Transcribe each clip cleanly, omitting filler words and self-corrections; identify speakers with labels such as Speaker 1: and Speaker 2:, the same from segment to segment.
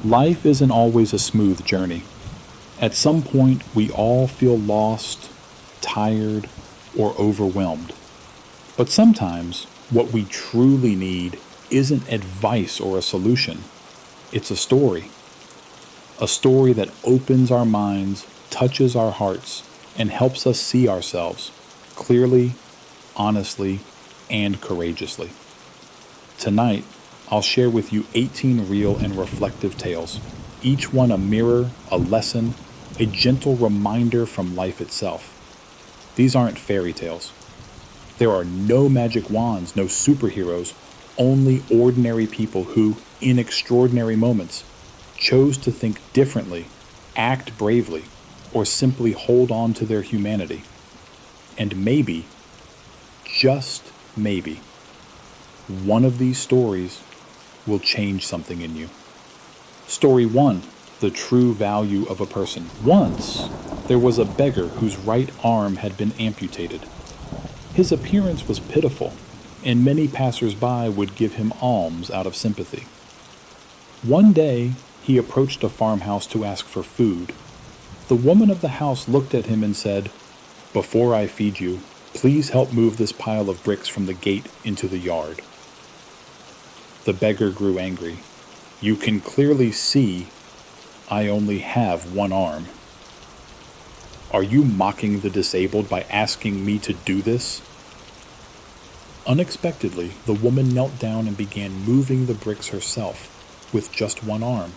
Speaker 1: Life isn't always a smooth journey. At some point, we all feel lost, tired, or overwhelmed. But sometimes, what we truly need isn't advice or a solution. It's a story. A story that opens our minds, touches our hearts, and helps us see ourselves clearly, honestly, and courageously. Tonight, I'll share with you 18 real and reflective tales, each one a mirror, a lesson, a gentle reminder from life itself. These aren't fairy tales. There are no magic wands, no superheroes, only ordinary people who, in extraordinary moments, chose to think differently, act bravely, or simply hold on to their humanity. And maybe, just maybe, one of these stories will change something in you. Story 1. The true value of a person. Once, there was a beggar whose right arm had been amputated. His appearance was pitiful, and many passers-by would give him alms out of sympathy. One day, he approached a farmhouse to ask for food. The woman of the house looked at him and said, "Before I feed you, please help move this pile of bricks from the gate into the yard." The beggar grew angry. "You can clearly see I only have one arm. Are you mocking the disabled by asking me to do this?" Unexpectedly, the woman knelt down and began moving the bricks herself, with just one arm.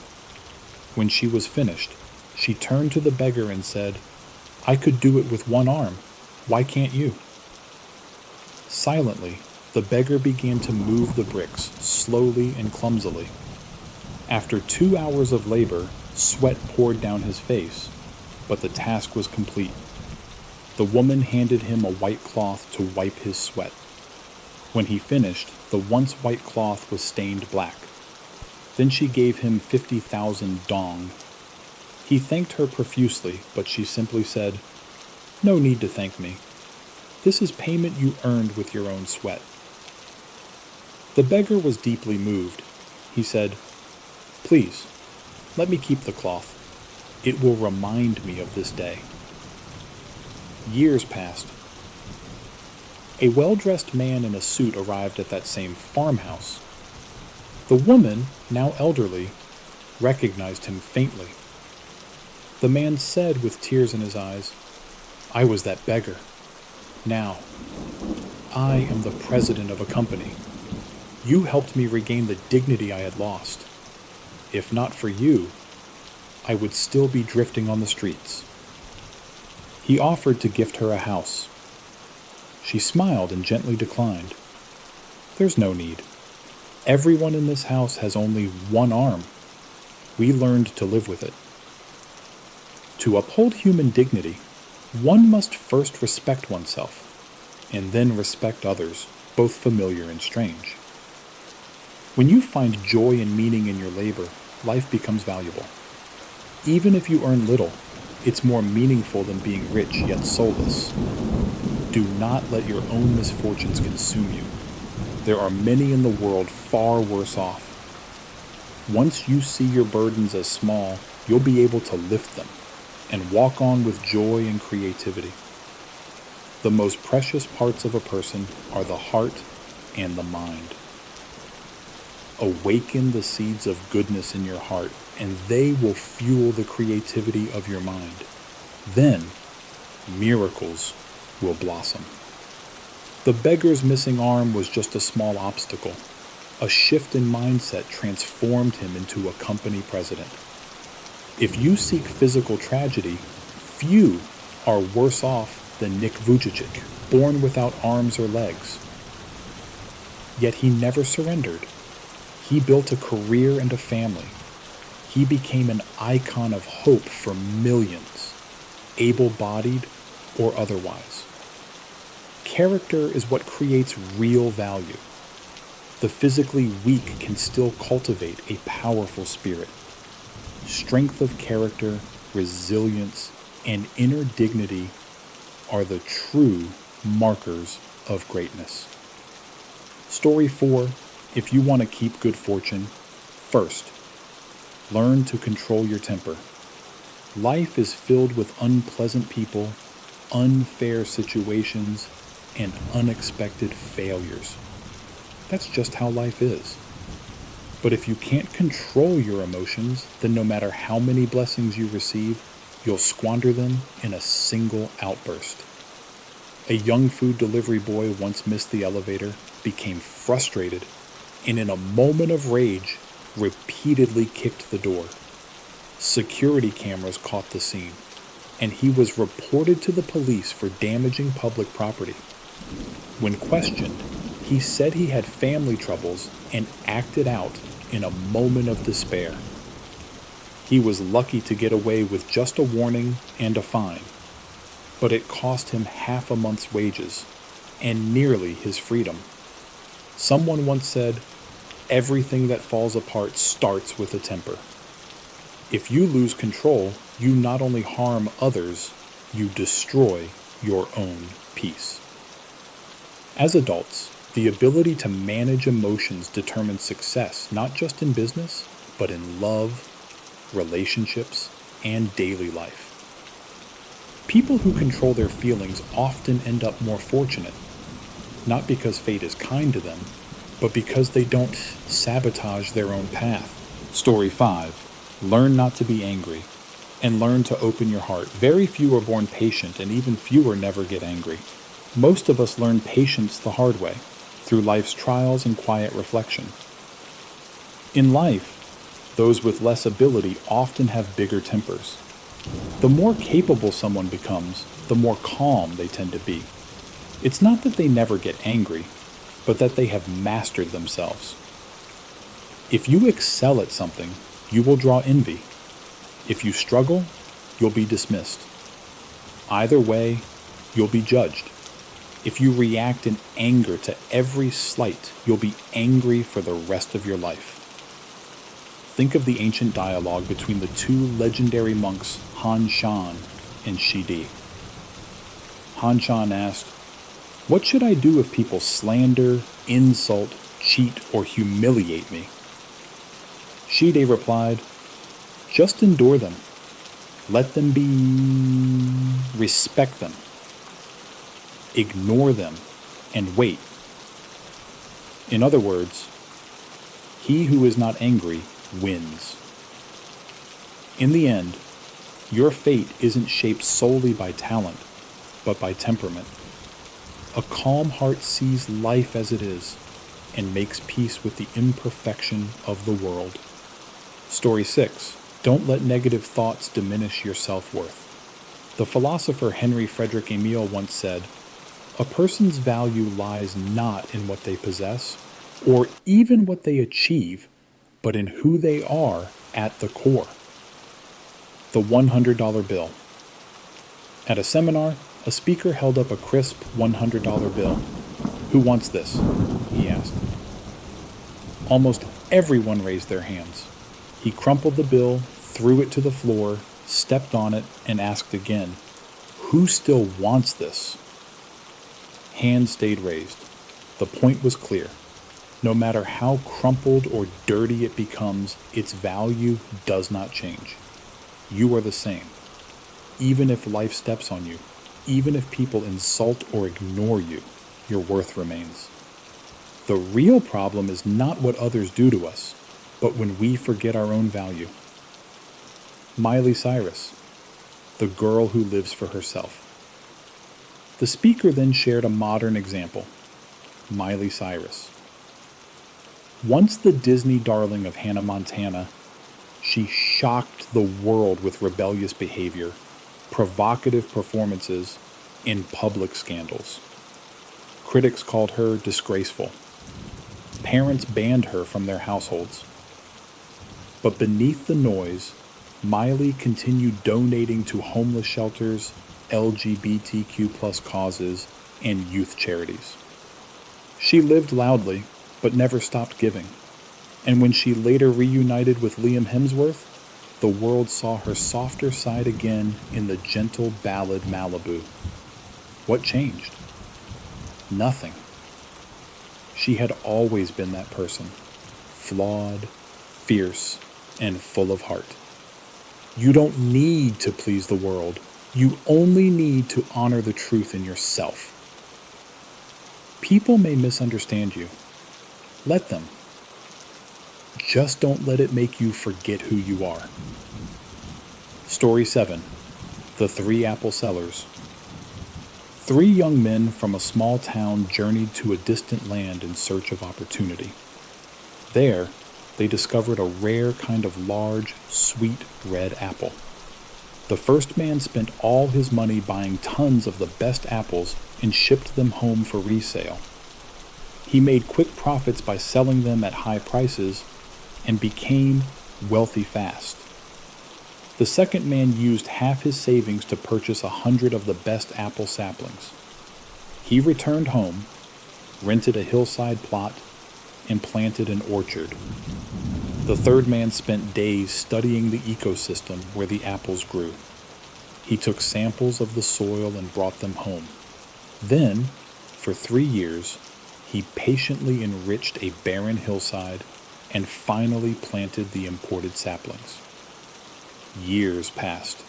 Speaker 1: When she was finished, she turned to the beggar and said, "I could do it with one arm. Why can't you?" Silently, the beggar began to move the bricks, slowly and clumsily. After 2 hours of labor, sweat poured down his face, but the task was complete. The woman handed him a white cloth to wipe his sweat. When he finished, the once white cloth was stained black. Then she gave him 50,000 dong. He thanked her profusely, but she simply said, "No need to thank me. This is payment you earned with your own sweat." The beggar was deeply moved. He said, "Please, let me keep the cloth. It will remind me of this day." Years passed. A well-dressed man in a suit arrived at that same farmhouse. The woman, now elderly, recognized him faintly. The man said with tears in his eyes, "I was that beggar. Now, I am the president of a company. You helped me regain the dignity I had lost. If not for you, I would still be drifting on the streets." He offered to gift her a house. She smiled and gently declined. "There's no need. Everyone in this house has only one arm. We learned to live with it." To uphold human dignity, one must first respect oneself, and then respect others, both familiar and strange. When you find joy and meaning in your labor, life becomes valuable. Even if you earn little, it's more meaningful than being rich yet soulless. Do not let your own misfortunes consume you. There are many in the world far worse off. Once you see your burdens as small, you'll be able to lift them and walk on with joy and creativity. The most precious parts of a person are the heart and the mind. Awaken the seeds of goodness in your heart, and they will fuel the creativity of your mind. Then, miracles will blossom. The beggar's missing arm was just a small obstacle. A shift in mindset transformed him into a company president. If you seek physical tragedy, few are worse off than Nick Vujicic, born without arms or legs. Yet he never surrendered. He built a career and a family. He became an icon of hope for millions, able-bodied or otherwise. Character is what creates real value. The physically weak can still cultivate a powerful spirit. Strength of character, resilience, and inner dignity are the true markers of greatness. Story 4. If you want to keep good fortune, first, Learn to control your temper. Life is filled with unpleasant people, unfair situations, and unexpected failures. That's just how life is. But if you can't control your emotions, then no matter how many blessings you receive, you'll squander them in a single outburst. A young food delivery boy once missed the elevator, became frustrated, and in a moment of rage, repeatedly kicked the door. Security cameras caught the scene, and he was reported to the police for damaging public property. When questioned, he said he had family troubles and acted out in a moment of despair. He was lucky to get away with just a warning and a fine, but it cost him half a month's wages and nearly his freedom. Someone once said, "Everything that falls apart starts with a temper." If you lose control, you not only harm others, you destroy your own peace. As adults, the ability to manage emotions determines success not just in business, but in love, relationships, and daily life. People who control their feelings often end up more fortunate, not because fate is kind to them, but because they don't sabotage their own path. Story 5. Learn not to be angry, and learn to open your heart. Very few are born patient, and even fewer never get angry. Most of us learn patience the hard way, through life's trials and quiet reflection. In life, those with less ability often have bigger tempers. The more capable someone becomes, the more calm they tend to be. It's not that they never get angry, but that they have mastered themselves. If you excel at something, you will draw envy. If you struggle, you'll be dismissed. Either way, you'll be judged. If you react in anger to every slight, you'll be angry for the rest of your life. Think of the ancient dialogue between the two legendary monks, Han Shan and Shi Di. Han Shan asked, "What should I do if people slander, insult, cheat, or humiliate me?" Shi Di replied, "Just endure them. Let them be. Respect them. Ignore them and wait." In other words, he who is not angry wins. In the end, your fate isn't shaped solely by talent, but by temperament. A calm heart sees life as it is and makes peace with the imperfection of the world. Story 6. Don't let negative thoughts diminish your self-worth. The philosopher Henry Frederick Emile once said, "A person's value lies not in what they possess, or even what they achieve, but in who they are at the core." The $100 bill. At a seminar, a speaker held up a crisp $100 bill. "Who wants this?" he asked. Almost everyone raised their hands. He crumpled the bill, threw it to the floor, stepped on it, and asked again, "Who still wants this?" Hands stayed raised. The point was clear. No matter how crumpled or dirty it becomes, its value does not change. You are the same. Even if life steps on you, even if people insult or ignore you, your worth remains. The real problem is not what others do to us, but when we forget our own value. Miley Cyrus, the girl who lives for herself. The speaker then shared a modern example, Miley Cyrus. Once the Disney darling of Hannah Montana, she shocked the world with rebellious behavior, provocative performances, and public scandals. Critics called her disgraceful. Parents banned her from their households. But beneath the noise, Miley continued donating to homeless shelters, LGBTQ+ causes, and youth charities. She lived loudly, but never stopped giving. And when she later reunited with Liam Hemsworth, the world saw her softer side again in the gentle ballad Malibu. What changed? Nothing. She had always been that person, flawed, fierce, and full of heart. You don't need to please the world. You only need to honor the truth in yourself. People may misunderstand you. Let them. Just don't let it make you forget who you are. Story 7. The Three Apple Sellers. 3 young men from a small town journeyed to a distant land in search of opportunity. There, they discovered a rare kind of large, sweet red apple. The first man spent all his money buying tons of the best apples and shipped them home for resale. He made quick profits by selling them at high prices and became wealthy fast. The second man used half his savings to purchase 100 of the best apple saplings. He returned home, rented a hillside plot, and planted an orchard. The third man spent days studying the ecosystem where the apples grew. He took samples of the soil and brought them home. Then, for 3 years, he patiently enriched a barren hillside and finally planted the imported saplings. Years passed.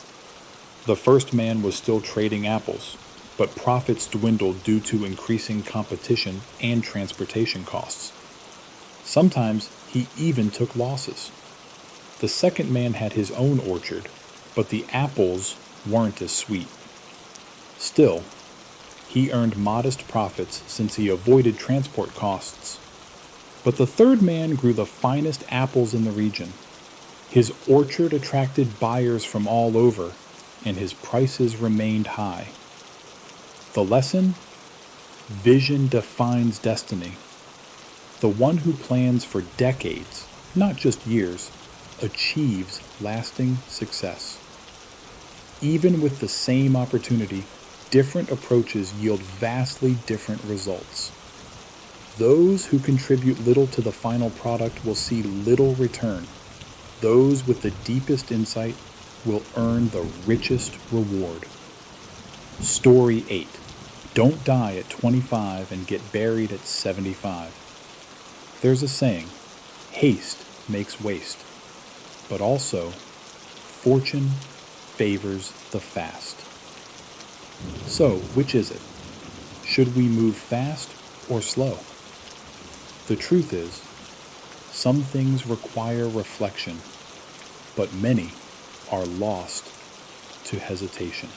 Speaker 1: The first man was still trading apples, but profits dwindled due to increasing competition and transportation costs. Sometimes he even took losses. The second man had his own orchard, but the apples weren't as sweet. Still, he earned modest profits since he avoided transport costs. But the third man grew the finest apples in the region. His orchard attracted buyers from all over, and his prices remained high. The lesson? Vision defines destiny. The one who plans for decades, not just years, achieves lasting success. Even with the same opportunity, different approaches yield vastly different results. Those who contribute little to the final product will see little return. Those with the deepest insight will earn the richest reward. Story 8. Don't die at 25 and get buried at 75. There's a saying, haste makes waste, but also, fortune favors the fast. So, which is it? Should we move fast or slow? The truth is, some things require reflection, but many are lost to hesitation.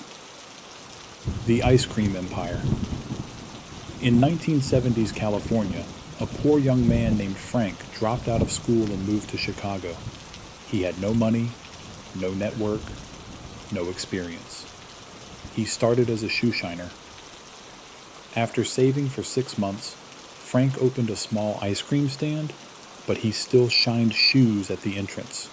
Speaker 1: The ice cream empire. In 1970s California, a poor young man named Frank dropped out of school and moved to Chicago. He had no money, no network, no experience. He started as a shoe shiner. After saving for 6 months, Frank opened a small ice cream stand, but he still shined shoes at the entrance.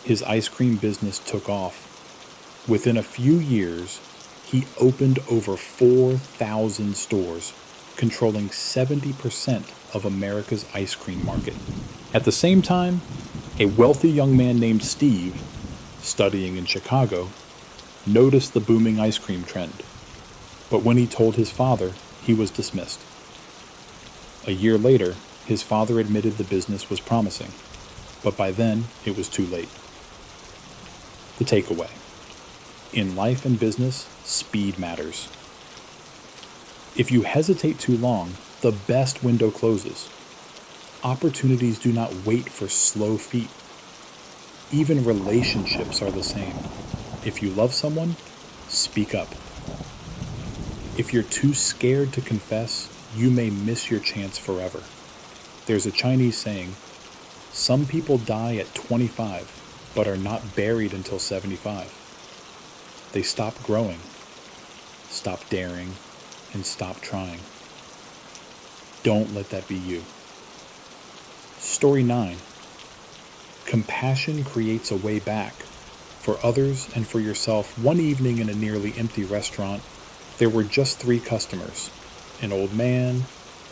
Speaker 1: His ice cream business took off. Within a few years, he opened over 4,000 stores, controlling 70% of America's ice cream market. At the same time, a wealthy young man named Steve, studying in Chicago, noticed the booming ice cream trend. But when he told his father, he was dismissed. A year later, his father admitted the business was promising, but by then it was too late. The takeaway. In life and business, speed matters. If you hesitate too long, the best window closes. Opportunities do not wait for slow feet. Even relationships are the same. If you love someone, speak up. If you're too scared to confess, you may miss your chance forever. There's a Chinese saying, some people die at 25, but are not buried until 75. They stop growing, stop daring, and stop trying. Don't let that be you. Story 9. Compassion creates a way back. For others and for yourself, one evening in a nearly empty restaurant, there were just 3 customers, an old man,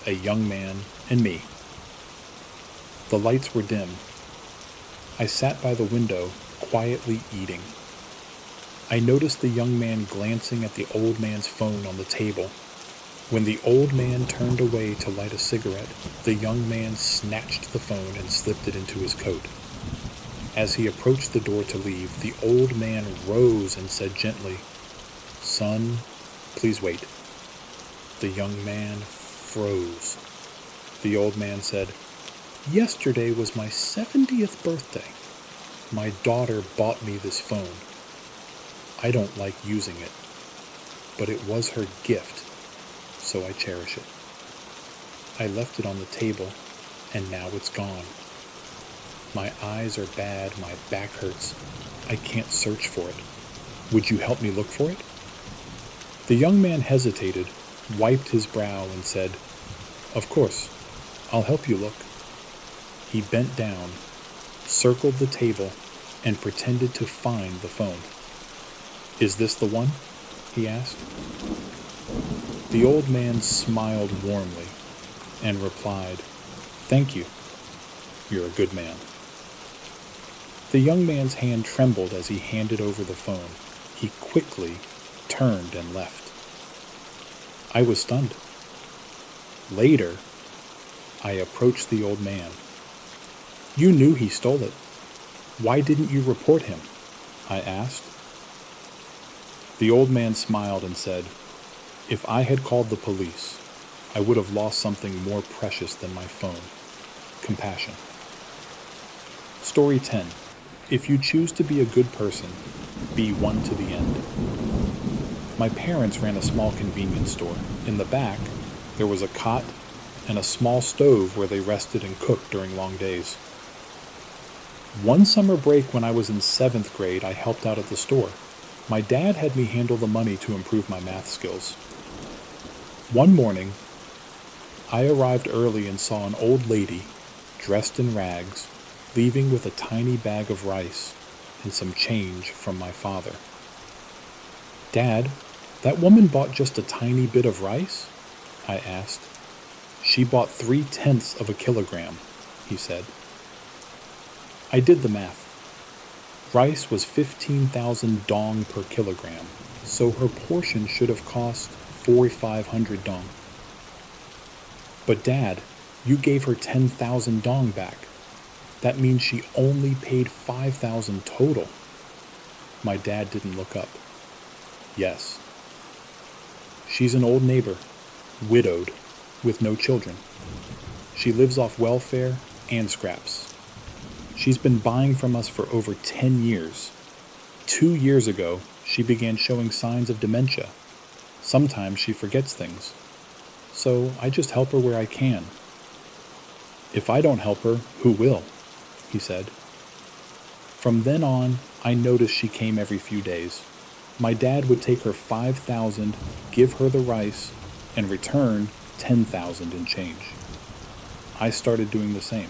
Speaker 1: a young man, and me. The lights were dim. I sat by the window, quietly eating. I noticed the young man glancing at the old man's phone on the table. When the old man turned away to light a cigarette, the young man snatched the phone and slipped it into his coat. As he approached the door to leave, the old man rose and said gently, "Son, please wait." The young man froze. The old man said, "Yesterday was my 70th birthday. My daughter bought me this phone. I don't like using it, but it was her gift, so I cherish it. I left it on the table, and now it's gone. My eyes are bad, my back hurts. I can't search for it. Would you help me look for it?" The young man hesitated, wiped his brow, and said, "Of course, I'll help you look." He bent down, circled the table, and pretended to find the phone. "Is this the one?" he asked. The old man smiled warmly and replied, "Thank you. You're a good man." The young man's hand trembled as he handed over the phone. He quickly turned and left. I was stunned. Later, I approached the old man. "You knew he stole it. Why didn't you report him?" I asked. The old man smiled and said, "If I had called the police, I would have lost something more precious than my phone: compassion." Story 10. If you choose to be a good person, be one to the end. My parents ran a small convenience store. In the back, there was a cot and a small stove where they rested and cooked during long days. One summer break when I was in 7th grade, I helped out at the store. My dad had me handle the money to improve my math skills. One morning, I arrived early and saw an old lady, dressed in rags, leaving with a tiny bag of rice and some change from my father. "Dad, that woman bought just a tiny bit of rice?" I asked. "She bought 3/10 of a kilogram," he said. I did the math. Rice was 15,000 dong per kilogram, so her portion should have cost 4,500 dong. "But Dad, you gave her 10,000 dong back. That means she only paid 5,000 total." My dad didn't look up. "Yes. She's an old neighbor, widowed, with no children. She lives off welfare and scraps. She's been buying from us for over 10 years. 2 years ago, she began showing signs of dementia. Sometimes she forgets things. So I just help her where I can. If I don't help her, who will?" he said. From then on, I noticed she came every few days. My dad would take her 5,000, give her the rice, and return 10,000 in change. I started doing the same.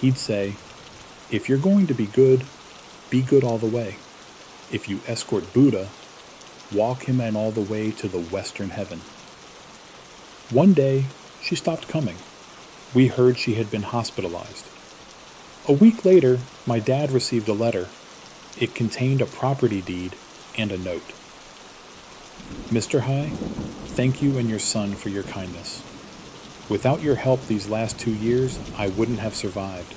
Speaker 1: He'd say, "If you're going to be good all the way. If you escort Buddha, walk him and all the way to the western heaven." One day, she stopped coming. We heard she had been hospitalized. A week later, my dad received a letter. It contained a property deed and a note. "Mr. Hai, thank you and your son for your kindness. Without your help these last 2 years, I wouldn't have survived.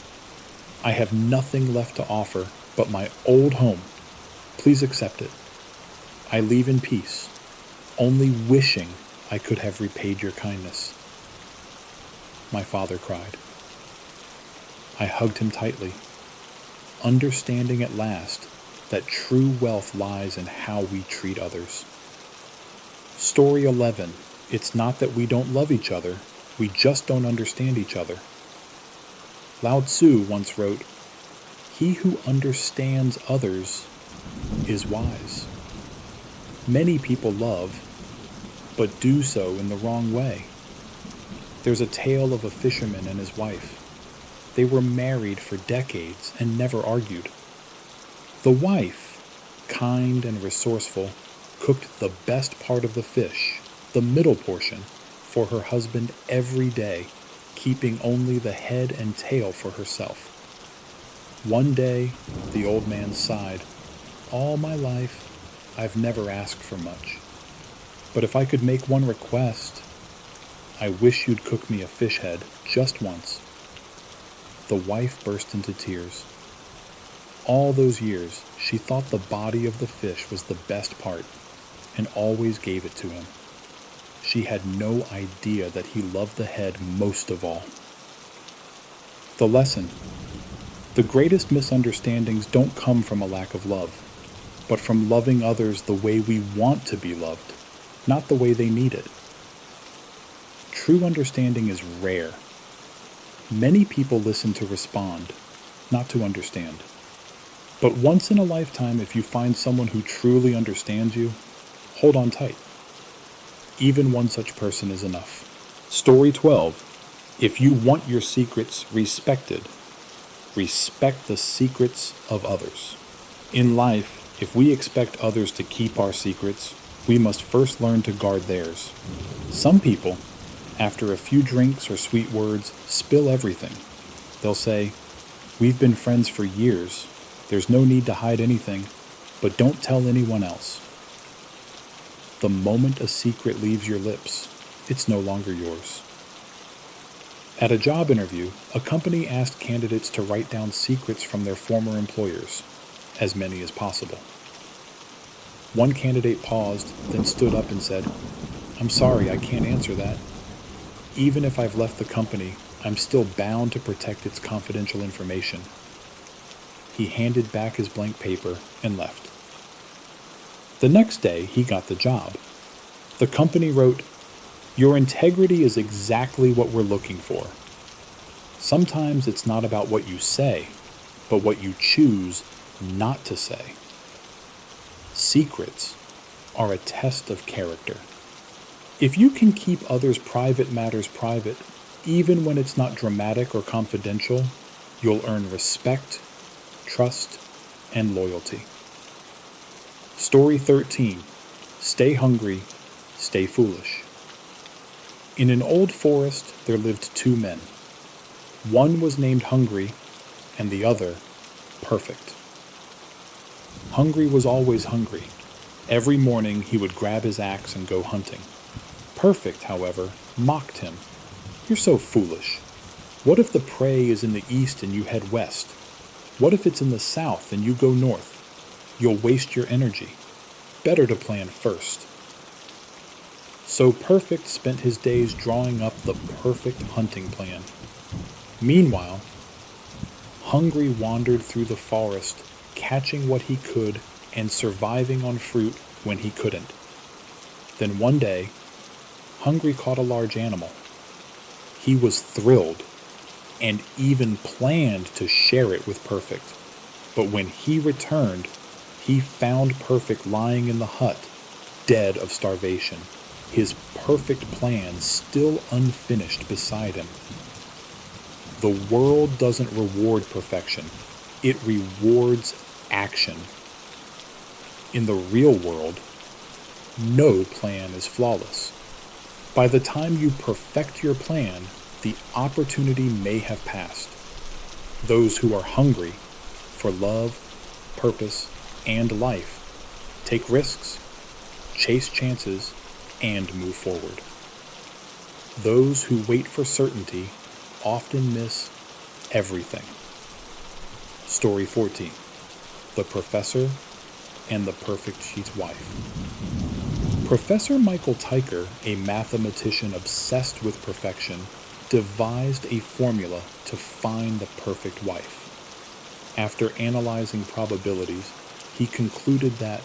Speaker 1: I have nothing left to offer but my old home. Please accept it. I leave in peace, only wishing I could have repaid your kindness." My father cried. I hugged him tightly, understanding at last that true wealth lies in how we treat others. Story 11. It's not that we don't love each other, we just don't understand each other. Lao Tzu once wrote, "He who understands others is wise." Many people love, but do so in the wrong way. There's a tale of a fisherman and his wife. They were married for decades and never argued. The wife, kind and resourceful, cooked the best part of the fish, the middle portion, for her husband every day, keeping only the head and tail for herself. One day, the old man sighed, "All my life, I've never asked for much. But if I could make one request, I wish you'd cook me a fish head just once." The wife burst into tears. All those years, she thought the body of the fish was the best part and always gave it to him. She had no idea that he loved the head most of all. The lesson: the greatest misunderstandings don't come from a lack of love, but from loving others the way we want to be loved, not the way they need it. True understanding is rare. Many people listen to respond, not to understand. But once in a lifetime, if you find someone who truly understands you, hold on tight. Even one such person is enough. Story 12. If you want your secrets respected, respect the secrets of others. In life, if we expect others to keep our secrets, we must first learn to guard theirs. Some people, after a few drinks or sweet words, spill everything. They'll say, "We've been friends for years. There's no need to hide anything, but don't tell anyone else." The moment a secret leaves your lips, it's no longer yours. At a job interview, a company asked candidates to write down secrets from their former employers, as many as possible. One candidate paused, then stood up and said, "I'm sorry, I can't answer that. Even if I've left the company, I'm still bound to protect its confidential information." He handed back his blank paper and left. The next day, he got the job. The company wrote, "Your integrity is exactly what we're looking for. Sometimes it's not about what you say, but what you choose not to say." Secrets are a test of character. If you can keep others' private matters private, even when it's not dramatic or confidential, you'll earn respect, trust, and loyalty. Story 13. Stay hungry, stay foolish. In an old forest there lived two men. One was named Hungry, and the other Perfect. Hungry was always hungry. Every morning he would grab his axe and go hunting. Perfect, however, mocked him. "You're so foolish. What if the prey is in the east and you head west? What if it's in the south and you go north? You'll waste your energy. Better to plan first." So Perfect spent his days drawing up the perfect hunting plan. Meanwhile, Hungry wandered through the forest, catching what he could and surviving on fruit when he couldn't. Then one day, Hungry caught a large animal. He was thrilled and even planned to share it with Perfect. But when he returned, he found Perfect lying in the hut, dead of starvation, his perfect plan still unfinished beside him. The world doesn't reward perfection, it rewards action. In the real world, no plan is flawless. By the time you perfect your plan, the opportunity may have passed. Those who are hungry for love, purpose, and life take risks, chase chances, and move forward. Those who wait for certainty often miss everything. Story 14. The Professor and the Perfect Sheet's Wife. Professor Michael Tyker, a mathematician obsessed with perfection, devised a formula to find the perfect wife. After analyzing probabilities, he concluded that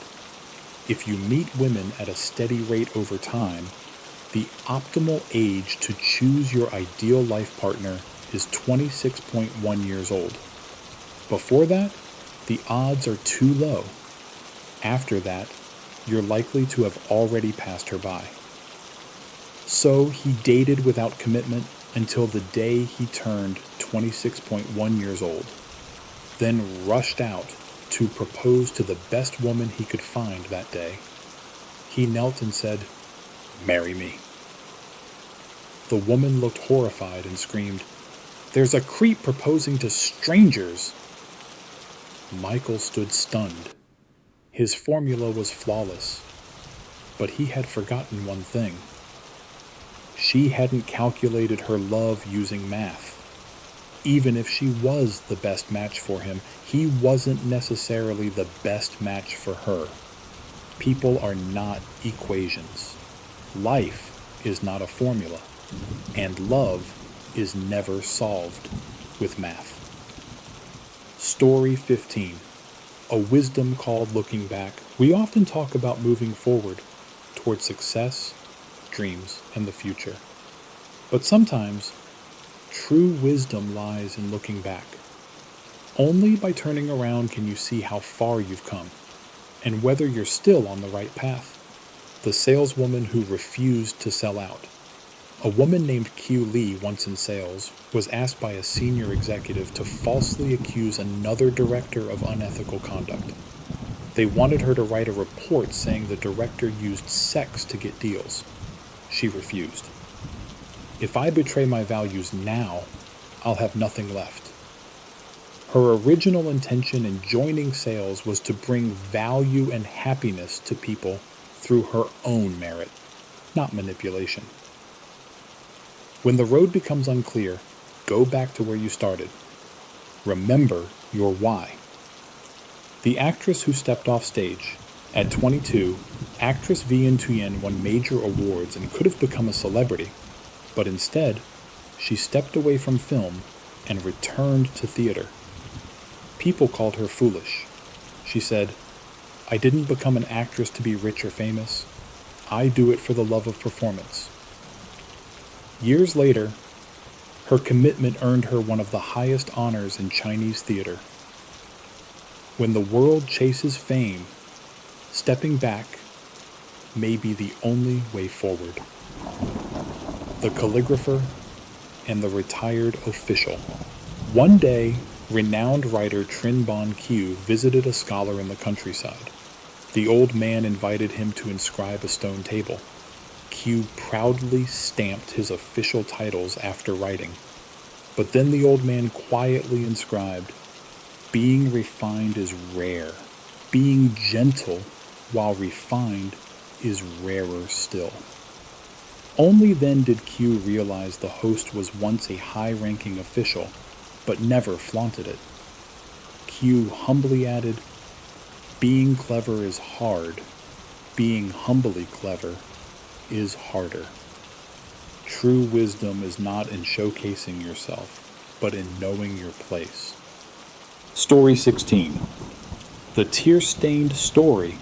Speaker 1: if you meet women at a steady rate over time, the optimal age to choose your ideal life partner is 26.1 years old. Before that, the odds are too low. After that, you're likely to have already passed her by. So he dated without commitment until the day he turned 26.1 years old, then rushed out to propose to the best woman he could find that day. He knelt and said, "Marry me." The woman looked horrified and screamed, "There's a creep proposing to strangers." Michael stood stunned. His formula was flawless, but he had forgotten one thing. She hadn't calculated her love using math. Even if she was the best match for him, he wasn't necessarily the best match for her. People are not equations. Life is not a formula, and love is never solved with math. Story 15. A wisdom called looking back. We often talk about moving forward toward success, dreams, and the future. But sometimes, true wisdom lies in looking back. Only by turning around can you see how far you've come, and whether you're still on the right path. The saleswoman who refused to sell out. A woman named Q Lee, once in sales, was asked by a senior executive to falsely accuse another director of unethical conduct. They wanted her to write a report saying the director used sex to get deals. She refused. If I betray my values now, I'll have nothing left. Her original intention in joining sales was to bring value and happiness to people through her own merit, not manipulation. When the road becomes unclear, go back to where you started. Remember your why. The actress who stepped off stage. At 22, actress Vian Nguyen won major awards and could have become a celebrity, but instead, she stepped away from film and returned to theater. People called her foolish. She said, "I didn't become an actress to be rich or famous. I do it for the love of performance." Years later, her commitment earned her one of the highest honors in Chinese theater. When the world chases fame, stepping back may be the only way forward. The calligrapher and the retired official. One day, renowned writer Trin Bon Q visited a scholar in the countryside. The old man invited him to inscribe a stone table. Q proudly stamped his official titles after writing. But then the old man quietly inscribed, "Being refined is rare. Being gentle while refined is rarer still." Only then did Q realize the host was once a high-ranking official, but never flaunted it. Q humbly added, "Being clever is hard. Being humbly clever is harder." True wisdom is not in showcasing yourself, but in knowing your place. Story 16. The tear-stained story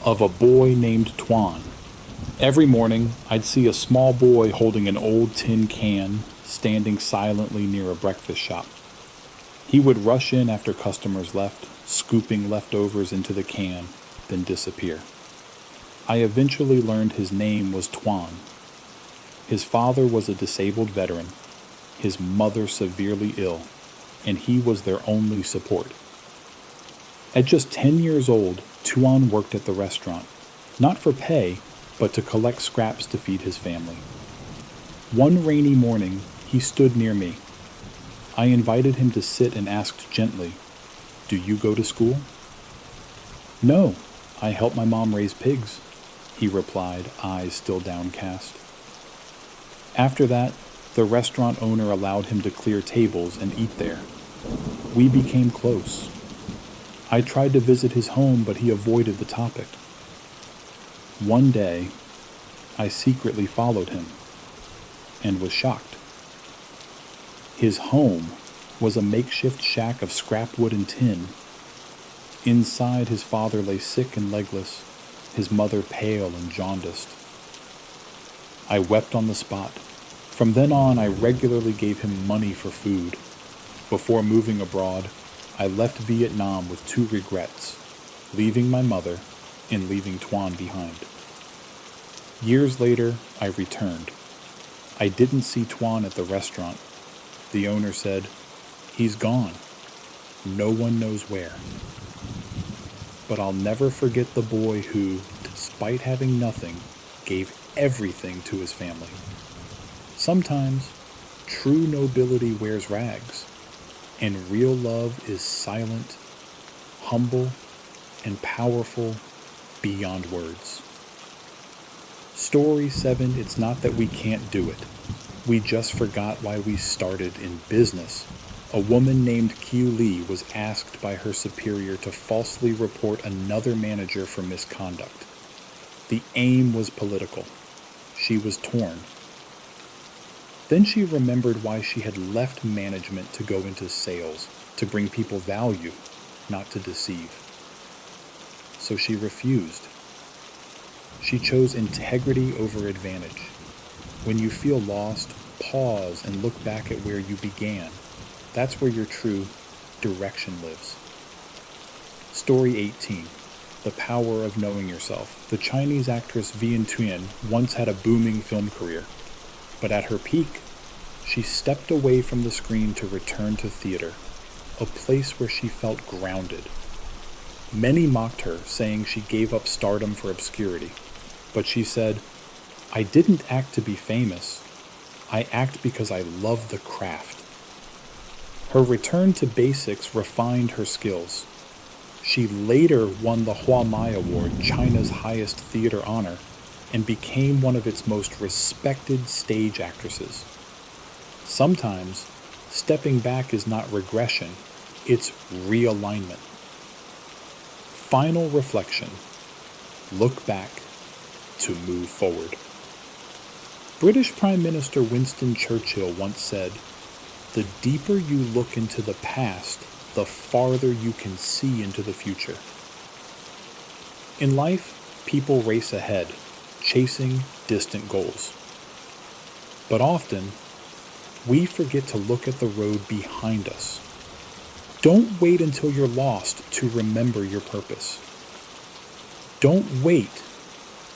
Speaker 1: of a boy named Tuan. Every morning, I'd see a small boy holding an old tin can, standing silently near a breakfast shop. He would rush in after customers left, scooping leftovers into the can, then disappear. I eventually learned his name was Tuan. His father was a disabled veteran, his mother severely ill, and he was their only support. At just 10 years old, Tuan worked at the restaurant, not for pay, but to collect scraps to feed his family. One rainy morning, he stood near me. I invited him to sit and asked gently, "Do you go to school?" "No, I help my mom raise pigs," he replied, eyes still downcast. After that, the restaurant owner allowed him to clear tables and eat there. We became close. I tried to visit his home, but he avoided the topic. One day, I secretly followed him and was shocked. His home was a makeshift shack of scrap wood and tin. Inside, his father lay sick and legless, his mother pale and jaundiced. I wept on the spot. From then on, I regularly gave him money for food. Before moving abroad, I left Vietnam with 2 regrets, leaving my mother and leaving Tuan behind. Years later, I returned. I didn't see Tuan at the restaurant. The owner said, "He's gone. No one knows where." But I'll never forget the boy who, despite having nothing, gave everything to his family. Sometimes, true nobility wears rags, and real love is silent, humble, and powerful beyond words. Story 7, it's not that we can't do it. We just forgot why we started in business. A woman named Qiu Li was asked by her superior to falsely report another manager for misconduct. The aim was political. She was torn. Then she remembered why she had left management to go into sales, to bring people value, not to deceive. So she refused. She chose integrity over advantage. When you feel lost, pause and look back at where you began. That's where your true direction lives. Story 18. The Power of Knowing Yourself. The Chinese actress Vian Tuan once had a booming film career, but at her peak, she stepped away from the screen to return to theater, a place where she felt grounded. Many mocked her, saying she gave up stardom for obscurity, but she said, "I didn't act to be famous. I act because I love the craft." Her return to basics refined her skills. She later won the Huamai Award, China's highest theater honor, and became one of its most respected stage actresses. Sometimes, stepping back is not regression, it's realignment. Final reflection. Look back to move forward. British Prime Minister Winston Churchill once said, "The deeper you look into the past, the farther you can see into the future." In life, people race ahead, chasing distant goals. But often, we forget to look at the road behind us. Don't wait until you're lost to remember your purpose. Don't wait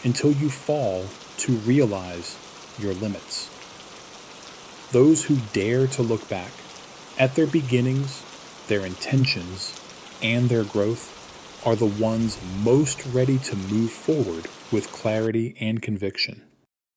Speaker 1: until you fall to realize your limits. Those who dare to look back at their beginnings, their intentions, and their growth are the ones most ready to move forward with clarity and conviction.